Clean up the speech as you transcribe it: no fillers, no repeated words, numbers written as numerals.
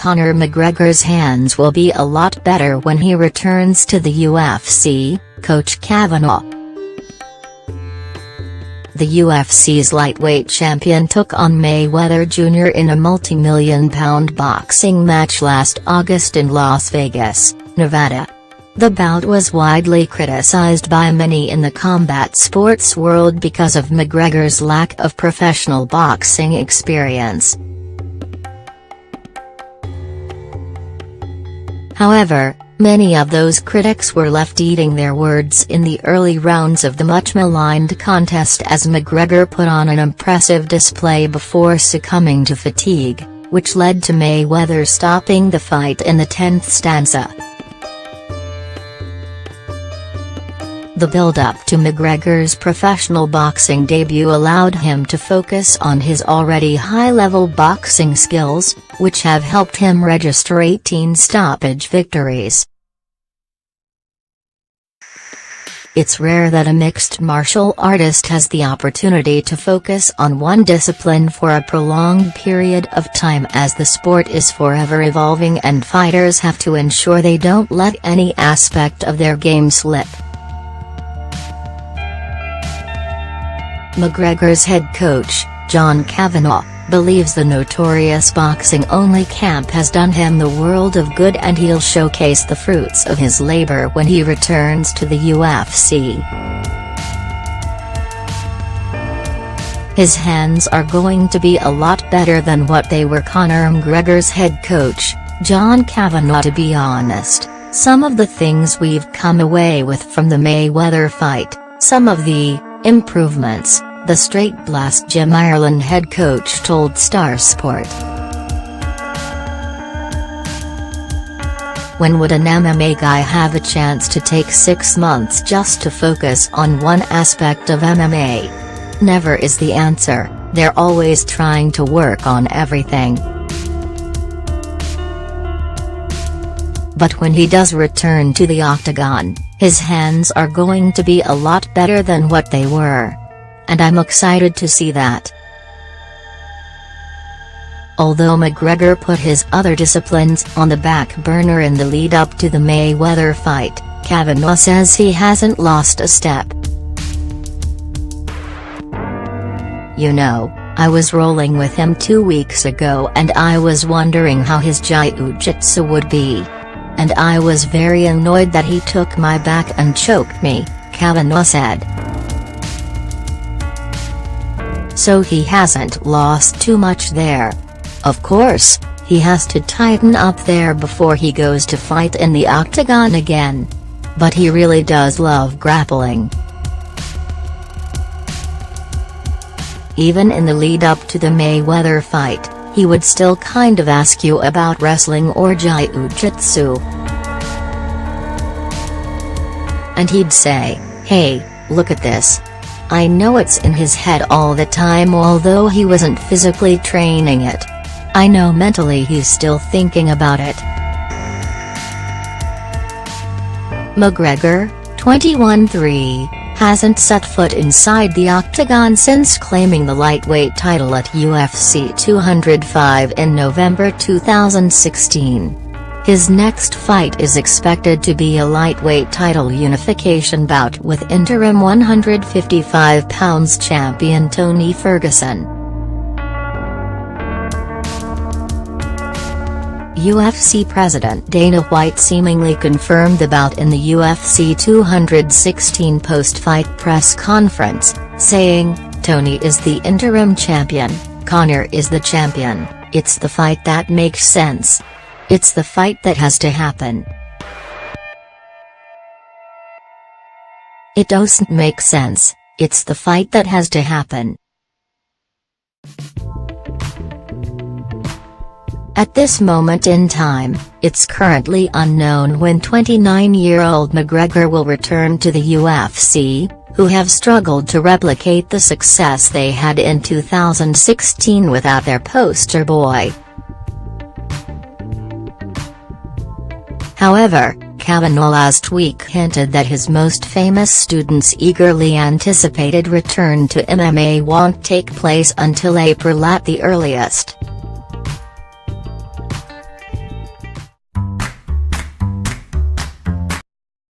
Conor McGregor's hands will be a lot better when he returns to the UFC, Coach Kavanagh. The UFC's lightweight champion took on Mayweather Jr. in a multi-million-pound boxing match last August in Las Vegas, Nevada. The bout was widely criticized by many in the combat sports world because of McGregor's lack of professional boxing experience. However, many of those critics were left eating their words in the early rounds of the much-maligned contest as McGregor put on an impressive display before succumbing to fatigue, which led to Mayweather stopping the fight in the 10th stanza. The build-up to McGregor's professional boxing debut allowed him to focus on his already high-level boxing skills, which have helped him register 18 stoppage victories. It's rare that a mixed martial artist has the opportunity to focus on one discipline for a prolonged period of time, as the sport is forever evolving and fighters have to ensure they don't let any aspect of their game slip. McGregor's head coach, John Kavanagh, believes the notorious boxing-only camp has done him the world of good, and he'll showcase the fruits of his labor when he returns to the UFC. His hands are going to be a lot better than what they were. Conor McGregor's head coach, John Kavanagh. To be honest, some of the things we've come away with from the Mayweather fight, some of the improvements, the straight blast, Jim Ireland head coach told Star Sport. When would an MMA guy have a chance to take 6 months just to focus on one aspect of MMA? Never is the answer. They're always trying to work on everything. But when he does return to the octagon, his hands are going to be a lot better than what they were. And I'm excited to see that. Although McGregor put his other disciplines on the back burner in the lead-up to the Mayweather fight, Kavanagh says he hasn't lost a step. "You know, I was rolling with him 2 weeks ago and I was wondering how his jiu-jitsu would be. And I was very annoyed that he took my back and choked me," Kavanagh said. So he hasn't lost too much there. Of course, he has to tighten up there before he goes to fight in the octagon again. But he really does love grappling. Even in the lead-up to the Mayweather fight, he would still kind of ask you about wrestling or jiu-jitsu. And he'd say, "Hey, look at this." I know it's in his head all the time, although he wasn't physically training it. I know mentally he's still thinking about it. McGregor, 21-3, hasn't set foot inside the octagon since claiming the lightweight title at UFC 205 in November 2016. His next fight is expected to be a lightweight title unification bout with interim 155 pounds champion Tony Ferguson. UFC President Dana White seemingly confirmed the bout in the UFC 216 post-fight press conference, saying, "Tony is the interim champion, Conor is the champion. It's the fight that makes sense. It's the fight that has to happen. It doesn't make sense, it's the fight that has to happen." At this moment in time, it's currently unknown when 29-year-old McGregor will return to the UFC, who have struggled to replicate the success they had in 2016 without their poster boy. However, Kavanagh last week hinted that his most famous student's eagerly anticipated return to MMA won't take place until April at the earliest.